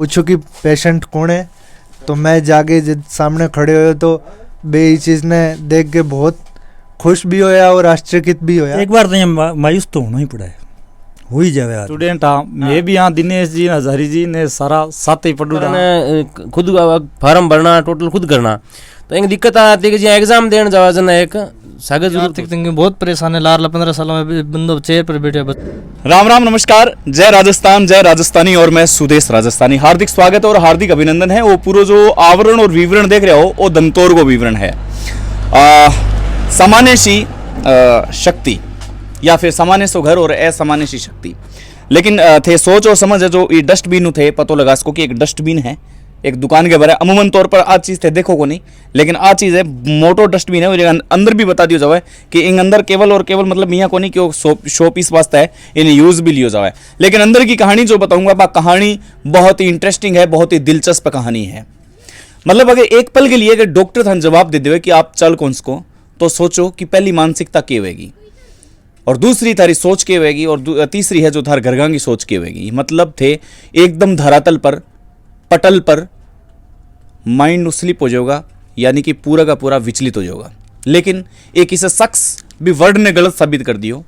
पूछो कि पेशेंट कौन है, तो मैं जाके जब सामने खड़े हुए तो बे ये चीज़ ने देख के बहुत खुश भी होया और आश्चर्यचकित भी होया। एक बार तो यहाँ मायूस तो होना ही पड़ा है, हो ही जावे। स्टूडेंट हाँ, मैं भी यहाँ दिनेश जी हजारी जी ने सारा साथ ही पढ़ू रहा। खुद फार्म भरना टोटल खुद करना, तो एक दिक्कत आती है कि जी एग्जाम देने जावा जना एक सागत आर्थिक तंगी बहुत परेशान है। लार 15 सालों में बंदो चेयर पर बैठे। राम राम नमस्कार, जय राजस्थान, जय राजस्थानी और मैं सुदेश राजस्थानी। हार्दिक स्वागत और हार्दिक अभिनंदन है। वो पूरा जो आवरण और विवरण देख रहे हो वो दंतोर को विवरण है। सामान्य सी शक्ति या फिर सामान्य सो घर और असामान्य सी शक्ति, लेकिन थे सोच और समझ है जो ये डस्टबिन थे पतो लगा सको कि एक डस्टबिन है एक दुकान के बारे। अमूमन तौर पर आज चीज़ थे देखो को नहीं, लेकिन आज चीज़ है मोटो डस्टबिन है। अंदर भी बता दियो जाए कि इन अंदर केवल और केवल मतलब यहाँ को नहीं कि शो पीस वास्ता है, इन्हें यूज़ भी लियो जाए। लेकिन अंदर की कहानी जो बताऊंगा वह कहानी बहुत ही इंटरेस्टिंग है, बहुत ही दिलचस्प कहानी है। मतलब अगर एक पल के लिए अगर डॉक्टर थान जवाब दे दे कि आप चल कौन को, तो सोचो कि पहली मानसिकता क्या होगी और दूसरी थारी सोच के होगी और तीसरी है जो थार घरगां की सोच के होगी। मतलब थे एकदम धरातल पर पटल पर माइंड स्लिप हो जाएगा, यानी कि पूरा का पूरा विचलित हो जाएगा। लेकिन एक इसे शख्स भी वर्ड ने गलत साबित कर दियो,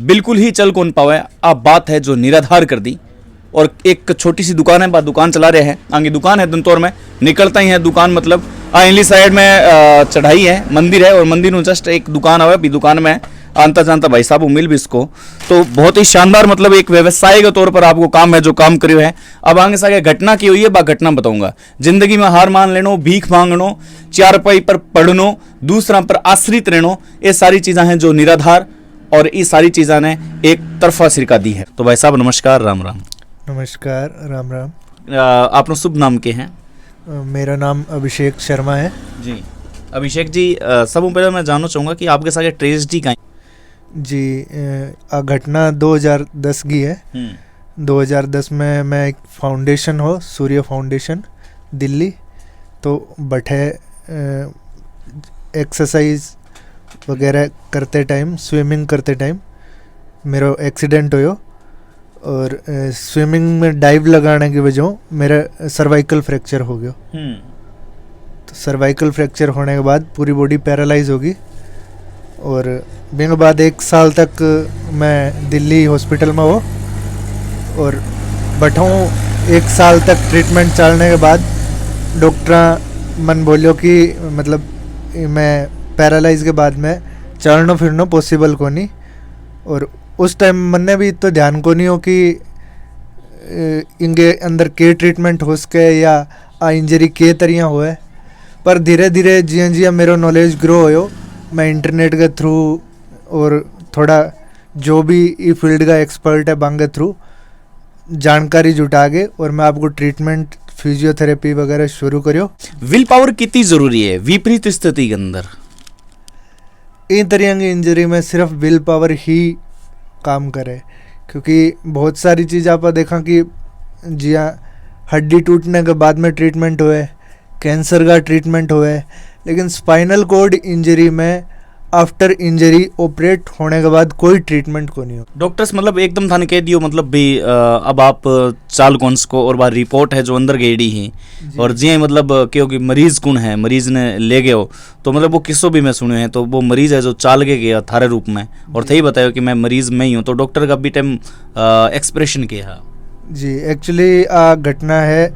बिल्कुल ही चल कौन पावे। आप बात है जो निराधार कर दी। और एक छोटी सी दुकान है, दुकान चला रहे हैं, आगे दुकान है दंतौर में, निकलता ही है दुकान मतलब इंली साइड में चढ़ाई है, मंदिर है और मंदिर में जस्ट एक दुकान आवे भी, दुकान में आंता जानता भाई साहब मिल भी इसको। तो बहुत ही शानदार मतलब एक व्यवसाय के तौर पर आपको काम है जो काम करियो है। अब आगे से आगे घटना की हुई है बा घटना बताऊंगा। जिंदगी में हार मान लेनो, भीख मांगनो, चार पाई पर पढ़नो, दूसरा पर आश्रित रहनो, ये सारी चीजें हैं जो निराधार और ये सारी चीजें ने एक तरफा सिरका दी है। तो भाई साहब नमस्कार, राम राम। नमस्कार, राम राम। आपनो शुभ नाम के हैं? मेरा नाम अभिषेक शर्मा है जी। अभिषेक जी, सबसे पहले मैं जानना चाहूँगा कि आपके साथ ट्रेजेडी का जी। घटना 2010 की है। 2010 में मैं एक फाउंडेशन हो, सूर्य फाउंडेशन दिल्ली, तो बैठे एक्सरसाइज वगैरह करते टाइम, स्विमिंग करते टाइम मेरा एक्सीडेंट हो और स्विमिंग में डाइव लगाने की वजह मेरा सर्वाइकल फ्रैक्चर हो गया। तो सर्वाइकल फ्रैक्चर होने के बाद पूरी बॉडी पैरालाइज होगी और बिन बाद 1 साल तक मैं दिल्ली हॉस्पिटल में हो और बैठा हूँ। 1 साल तक ट्रीटमेंट चलने के बाद डॉक्टर मन बोलियो कि मतलब मैं पैरालाइज के बाद में चलना फिरना पॉसिबल को नहीं। और उस टाइम मैंने भी तो ध्यान को नहीं हो कि इनके अंदर के ट्रीटमेंट हो सके या इंजरी के तरिया हुए। पर धीरे धीरे जिया जिया मेरा नॉलेज ग्रो हो, मैं इंटरनेट के थ्रू और थोड़ा जो भी ई फील्ड का एक्सपर्ट है बांगे थ्रू जानकारी जुटा के और मैं आपको ट्रीटमेंट फिजियोथेरेपी वगैरह शुरू करियो। विल पावर कितनी जरूरी है विपरीत स्थिति के अंदर? इन तरह की इंजरी में सिर्फ विल पावर ही काम करे, क्योंकि बहुत सारी चीज़ आप देखा कि जिया हड्डी टूटने के बाद में ट्रीटमेंट हुए, कैंसर का ट्रीटमेंट हुए, लेकिन स्पाइनल कॉर्ड इंजरी में आफ्टर इंजरी ऑपरेट होने के बाद कोई ट्रीटमेंट को नहीं हो। डॉक्टर्स मतलब एकदम थाने कह दियो मतलब भी अब आप चाल कौन को और बार रिपोर्ट है जो अंदर गेड़ी है और जी मतलब क्योंकि मरीज कौन है, मरीज ने ले गए हो तो मतलब वो किस्सों भी मैं सुने हैं, तो वो मरीज है जो चाल के गया थारे रूप में और थे ही बतायो कि मैं मरीज में ही हूँ, तो डॉक्टर का भी टाइम एक्सप्रेशन क्या है? जी एक्चुअली घटना है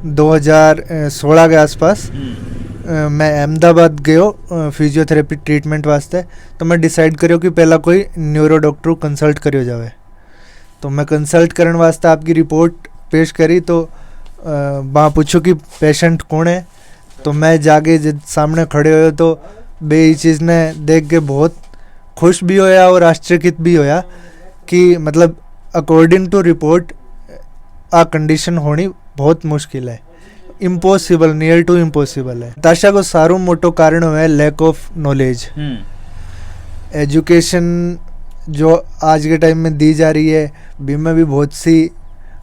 2016 के आसपास। मैं अहमदाबाद गयो फिजियोथेरेपी ट्रीटमेंट वास्ते, तो मैं डिसाइड करियो कि पहला कोई न्यूरो डॉक्टर कंसल्ट करियो जावे। तो मैं कंसल्ट करने वास्ते आपकी रिपोर्ट पेश करी, तो वहाँ पूछो कि पेशेंट कौन है, तो मैं जाके जब सामने खड़े हुए तो बे ये चीज़ ने देख के बहुत खुश भी होया और आश्चर्यचकित भी होया कि मतलब अकॉर्डिंग टू रिपोर्ट कंडीशन होनी बहुत मुश्किल है, इम्पॉसिबल, नियर टू इम्पॉसिबल है। ताशा को सारू मोटो कारण है लैक ऑफ नॉलेज। एजुकेशन जो आज के टाइम में दी जा रही है भी में भी बहुत सी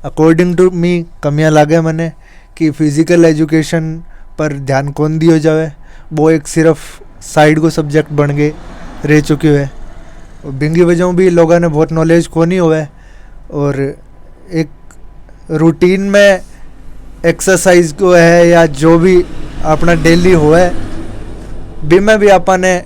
अकॉर्डिंग टू मी कमियां लागे मैंने कि फिज़िकल एजुकेशन पर ध्यान कौन दियो जावे, वो एक सिर्फ साइड को सब्जेक्ट बन गए रह चुके हुए। बिंगी वजहों भी लोगों ने बहुत नॉलेज को नहीं हुआ और एक रूटीन में एक्सरसाइज को है या जो भी अपना डेली हो है भी में भी आपने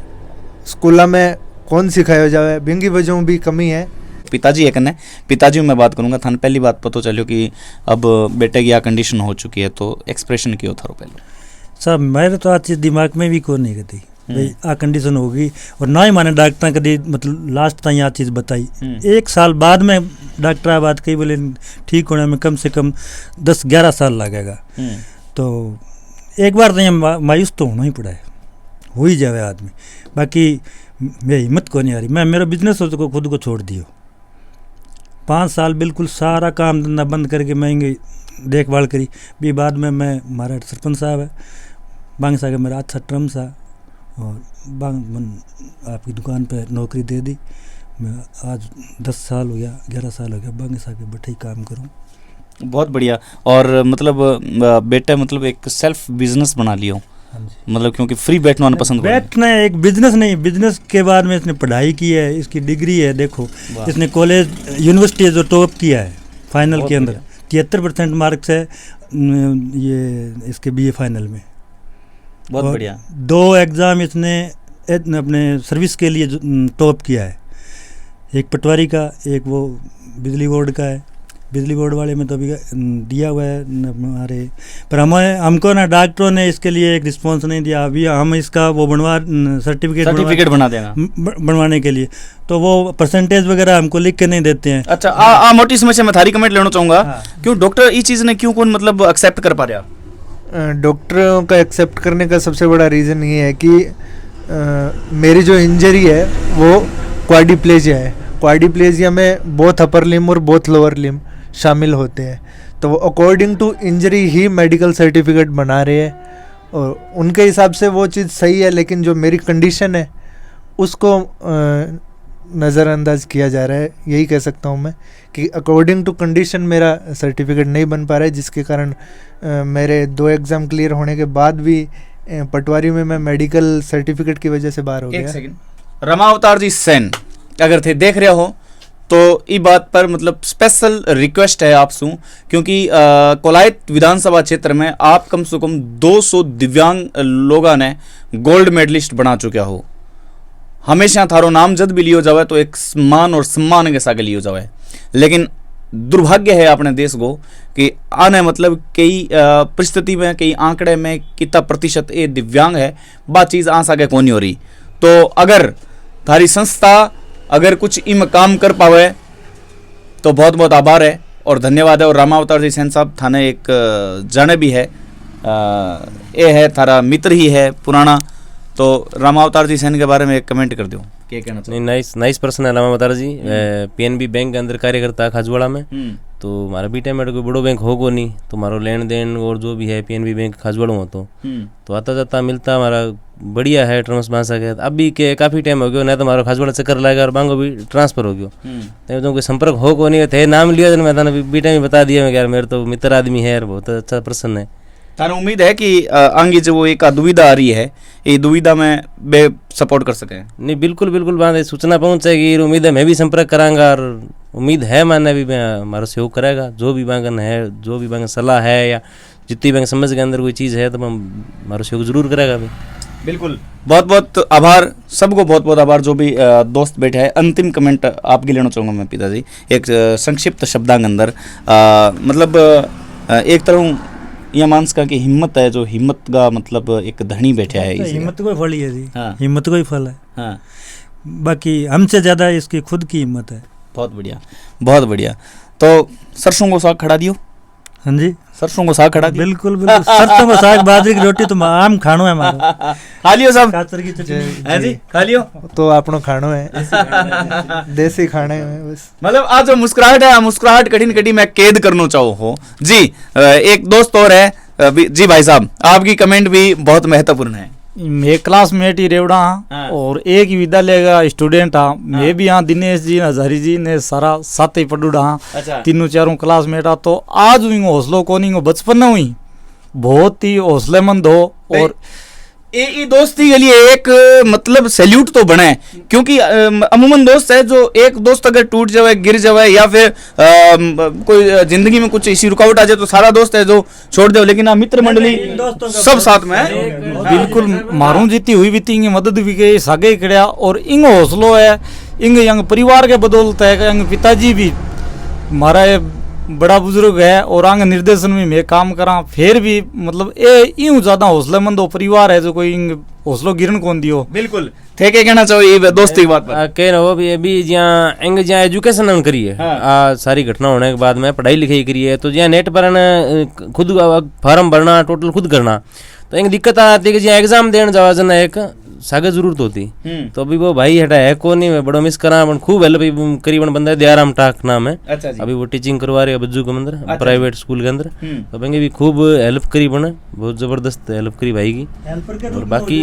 स्कूल में कौन सिखाया जावे बिंगी वजहों भी कमी है। पिताजी है कन्ने पिताजी में बात करूंगा थाने पहली बात पता चलो कि अब बेटे की आ कंडीशन हो चुकी है तो एक्सप्रेशन क्यों था पहले साहब मेरे तो आज चीज दिमाग में भी कोई नहीं गई भाई आ कंडीशन होगी और ना ही मैंने डॉक्टर कभी मतलब लास्ट तक आ चीज़ बताई। 1 साल बाद में डॉक्टर आ बात कही बोले ठीक होने में कम से कम 10-11 साल लगेगा। तो एक बार तो यहाँ मायूस तो होना ही पड़ा है, हो ही जाए आदमी। बाकी मेरी हिम्मत को नहीं आ रही, मैं मेरा बिजनेस हो तो खुद को छोड़ दियो। 5 साल बिल्कुल सारा काम धंधा बंद करके महंगी देखभाल करी भी बाद में मैं हमारा सरपंच साहब है बांग साहब मेरा अच्छा टर्म सा और बांग मन आपकी दुकान पे नौकरी दे दी। मैं आज 10 साल हो गया 11 साल हो गया बांग साहब के बैठे ही काम करूँ। बहुत बढ़िया। और मतलब बेटा मतलब एक सेल्फ बिजनेस बना लिया मतलब क्योंकि फ्री बैठना पसंद बैठना एक बिजनेस नहीं, बिजनेस के बाद में इसने पढ़ाई की है, इसकी डिग्री है। देखो इसने कॉलेज यूनिवर्सिटी जो टॉप किया है फाइनल के अंदर 73% मार्क्स है ये इसके बीए फाइनल में। बहुत बढ़िया। 2 एग्ज़ाम इसने अपने सर्विस के लिए टॉप किया है, एक पटवारी का एक वो बिजली बोर्ड का है। बिजली बोर्ड वाले में तो अभी दिया हुआ है हमारे पर हमको ना डॉक्टरों ने इसके लिए एक रिस्पॉन्स नहीं दिया। अभी हम इसका वो सर्टिफिकेट बना देगा बनवाने के लिए तो वो परसेंटेज वगैरह हमको लिख के नहीं देते हैं। अच्छा मोटी समस्या मैं थारी कमेंट लेना चाहूँगा। क्यों डॉक्टर ये चीज़ ने क्यों कौन मतलब एक्सेप्ट कर पा रहा? डॉक्टरों का एक्सेप्ट करने का सबसे बड़ा रीज़न ये है कि मेरी जो इंजरी है वो क्वाड्रिप्लेजिया है। क्वाड्रिप्लेजिया में बोथ अपर लिम और बोथ लोअर लिम शामिल होते हैं। तो वो अकॉर्डिंग टू इंजरी ही मेडिकल सर्टिफिकेट बना रहे हैं और उनके हिसाब से वो चीज़ सही है, लेकिन जो मेरी कंडीशन है उसको नज़रअंदाज किया जा रहा है। यही कह सकता हूँ मैं कि अकॉर्डिंग टू कंडीशन मेरा सर्टिफिकेट नहीं बन पा रहा है, जिसके कारण मेरे 2 एग्ज़ाम क्लियर होने के बाद भी पटवारी में मैं मेडिकल सर्टिफिकेट की वजह से बाहर हो गया। एक सेकंड, रमा अवतार जी सेन अगर थे देख रहे हो तो ये बात पर मतलब स्पेशल रिक्वेस्ट है आपसे, क्योंकि कोलायत विधानसभा क्षेत्र में आप कम से कम 200 दिव्यांग लोगों ने गोल्ड मेडलिस्ट बना चुके हो। हमेशा थारो नाम जब भी लियो जावे तो एक मान और सम्मान के साथ लियो जावे, लेकिन दुर्भाग्य है अपने देश को कि आने मतलब कई परिस्थिति में कई आंकड़े में कितना प्रतिशत ये दिव्यांग है बात चीज़ आ सके कौन हो रही। तो अगर थारी संस्था अगर कुछ इम काम कर पावे तो बहुत बहुत आभार है और धन्यवाद है। और रामावतार जी सेन साहब थाने एक जाने भी है ये है थारा मित्र ही है पुराना, तो रामावतार जी सेन के बारे में एक कमेंट कर दो क्या कहना चाहिए? नहीं, नाइस पर्सन है रामावतार जी। पीएनबी बैंक के अंदर कार्यकर्ता खाजवाड़ा में। तो हमारा बीटा में कोई बड़ो बैंक होगो नहीं, तो हमारो लेन देन और जो भी है पीएनबी बैंक खाजवाड़ा हो तो आता जाता मिलता हमारा बढ़िया है टर्म्स भाषा के। अभी के काफ़ी टाइम हो गया नहीं तो हमारा खाजवाड़ा चक्कर लगेगा और मांगो भी ट्रांसफर हो गया तो कोई संपर्क हो को नहीं थे नाम लिया मैं था बीटा में बता दिया मैं यार मेरे तो मित्र आदमी है यार बहुत अच्छा पर्सन है। थाने उम्मीद है कि आगे जो वो एक दुविधा आ रही है ये दुविधा में बे सपोर्ट कर सके? नहीं बिल्कुल बात सूचना पहुंचेगी, उम्मीद है मैं भी संपर्क करांगा और उम्मीद है माने भी मैं हमारा सहयोग करेगा। जो भी बांगन है जो भी बांगन सलाह है या जितनी बैंक समझ के अंदर कोई चीज़ है तो हम हमारा सहयोग जरूर करेगा भाई। बिल्कुल बहुत बहुत आभार सबको, बहुत बहुत आभार जो भी दोस्त बैठे हैं। अंतिम कमेंट आपके लेना चाहूँगा मैं पिताजी एक संक्षिप्त शब्दांग अंदर मतलब एक तरह यह मानस का कि हिम्मत है जो हिम्मत का मतलब एक धनी बैठा है हिम्मत को फल ही है जी। हाँ। हिम्मत को ही फल है। हाँ। बाकी हमसे ज़्यादा इसकी खुद की हिम्मत है। बहुत बढ़िया। तो सरसों को साग खड़ा दियो? हाँ जी सरसों को साग खड़ा दियो? बिल्कुल सरसों को साग बाजरी की रोटी तो आम खानो है हमारा। खा लियो सब? कातर की चटनी है जी खा लियो तो आपनो खानो है देसी खाने में बस। मतलब आज जो मुस्कुराहट है मुस्कुराहट कठिन मैं कैद करना चाहो हो जी। एक दोस्त और है जी भाई साहब आपकी कमेंट भी बहुत महत्वपूर्ण है। मैं क्लासमेट ही रेवड़ा हाँ और एक ही विद्यालय का स्टूडेंट हाँ। मैं भी हाँ दिनेश जी हजारी जी ने सारा साथ ही पढ़ूड़ा हाँ। अच्छा। 3-4 क्लासमेट हाँ। तो आज हुई हौसलो को नहीं बचपन में हुई बहुत ही हौसलेमंद हो और ये दोस्ती के लिए एक मतलब सैल्यूट तो बना है, क्योंकि अमूमन दोस्त है जो एक दोस्त अगर टूट जाए, गिर जाए या फिर कोई जिंदगी में कुछ इसी रुकावट आ जाए तो सारा दोस्त है जो छोड़ दे, लेकिन मित्र मंडली सब साथ में है। बिल्कुल मारू जीती हुई भी इंगी मदद भी गई सागे कड़िया, और इंग हौसलो है इंग यंग परिवार के बदौलत है। यंग पिताजी भी हमारा ये बड़ा बुजुर्ग है और आंग निर्देशन में मैं काम करा, फिर भी मतलब ये यूं ज्यादा हौसलेमंद हो परिवार है जो कोई इंग हौसलो गिरन कौन दियो। बिल्कुल थे के कहना चाहो ये दोस्ती की बात पर? कह रहा हो भी अभी जहाँ एंग जहाँ एजुकेशन हम करी है, सारी घटना होने के बाद में पढ़ाई लिखाई करी है, तो जहाँ नेट पर खुद फार्म भरना टोटल खुद करना, तो एक दिक्कत आती है कि जहाँ एग्जाम देने जावा जना एक सागे जरूरत होती, तो अभी वो भाई हटा है को नहीं, मैं बड़ो मिस करा बन खूब हेल्प करीबन बंदा है दयाराम टाक नाम है। अच्छा जी। अभी वो टीचिंग करवा रहे हैं बज्जू के अंदर प्राइवेट स्कूल के अंदर, तो अभी भी खूब हेल्प करी बने, बहुत जबरदस्त हेल्प करी भाई की। और बाकी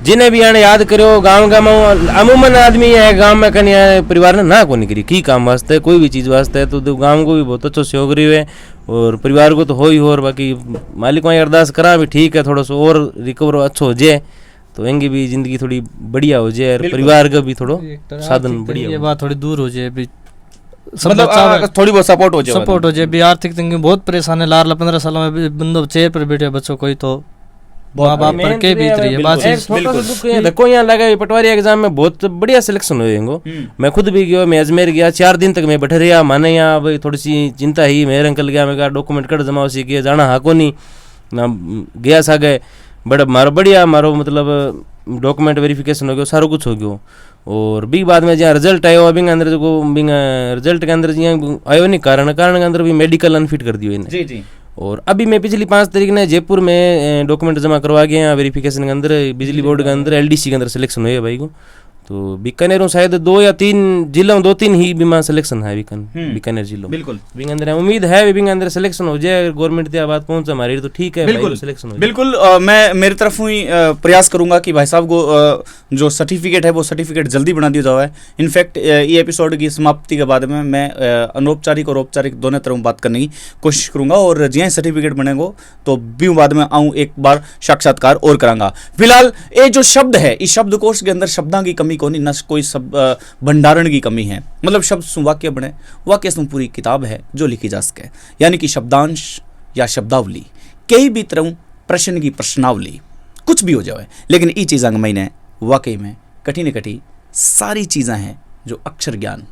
जिन्हें भी आने याद करो गाँव गाँव अमूमन आदमी है गाँव में कहीं परिवार ने ना को नहीं करी की काम वास्ते कोई भी चीज़ वास्ते, तो गाँव को भी बहुत अच्छा सहयोग रही है और परिवार को तो हो ही हो, और बाकी मालिक वहाँ अरदास करा भी ठीक है थोड़ा सा और रिकवर अच्छा हो जाए तो एंगी भी जिंदगी थोड़ी बढ़िया हो जाए, परिवार का भी थोड़ा साधन बढ़िया ये बात थोड़ी दूर हो जाए भी, मतलब थोड़ी बहुत सपोर्ट हो जाए भी। आर्थिक तंगी बहुत परेशान है, लारला 15 साल में बंदो चेयर पर बैठे बच्चों कोई तो माँ बाप पर के बीत रही है बात। देखो यहाँ लगा पटवारी एग्जाम में बहुत बढ़िया सिलेक्शन हुए, मैं खुद भी गया, मैं अजमेर गया 4 दिन तक मैं बैठे रहा, माने यहाँ भाई थोड़ी सी चिंता ही, मेरे अंकल गया, मैं कहा डॉक्यूमेंट कर जमा उसी किया जाना हाको नहीं ना गया सा गए बड़ा मारो बढ़िया मारो मतलब डॉक्यूमेंट वेरिफिकेशन हो गया सारा कुछ हो गया। और भी बाद में जहाँ रिजल्ट आयो अभी अंदर जो रिजल्ट के अंदर जहाँ आयो नहीं कारण के अंदर भी मेडिकल अनफिट कर दियो इन्हें। जी जी। और अभी मैं पिछली 5 तारीख ने जयपुर में डॉक्यूमेंट जमा करवा गया यहाँ वेरिफिकेशन के अंदर बिजली बोर्ड के अंदर LDC के अंदर सिलेक्शन हुई है भाई को, तो बीकानेर शायद 2 या 3 जिलों 2-3 ही बीमा सिलेक्शन है बीकानेर जिलों। बिल्कुल बिंग अंदर उम्मीद है बिंग अंदर सिलेक्शन हो जाए, गवर्नमेंट की बात पहुंचे हमारी तो ठीक है बिल्कुल सिलेक्शन हो जाए। बिल्कुल मैं मेरी तरफ ही प्रयास करूंगा कि भाई साहब को जो सर्टिफिकेट है वो सर्टिफिकेट जल्दी बना दिया जाए। इनफैक्ट ये एपिसोड की समाप्ति के बाद में मैं अनौपचारिक और औपचारिक दोनों तरह बात करने की कोशिश करूंगा, और जिया सर्टिफिकेट बनेगा तो भी बाद में आऊँ एक बार साक्षात्कार और करांगा। फिलहाल ये जो शब्द है इस शब्दकोश के अंदर शब्दां की कमी को नहीं, न कोई भंडारण की कमी है, मतलब शब्द सु वाक्य बने, वाक्य सु पूरी किताब है जो लिखी जा सके, यानी कि शब्दांश या शब्दावली कई भी तरह प्रश्न की प्रश्नावली कुछ भी हो जाए, लेकिन ये चीज़ मैंने वाकई में कठिन कठी सारी चीज़ें हैं जो अक्षर ज्ञान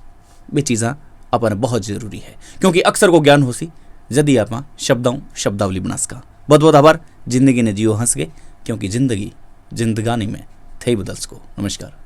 वे चीज़ें अपन बहुत जरूरी है, क्योंकि अक्षर को ज्ञान हो सी यदि आप शब्दों शब्दावली बना सका। बहुत बहुत आभार। जिंदगी ने जियो हंस गए, क्योंकि जिंदगी जिंदगानी में थे बदल सको। नमस्कार।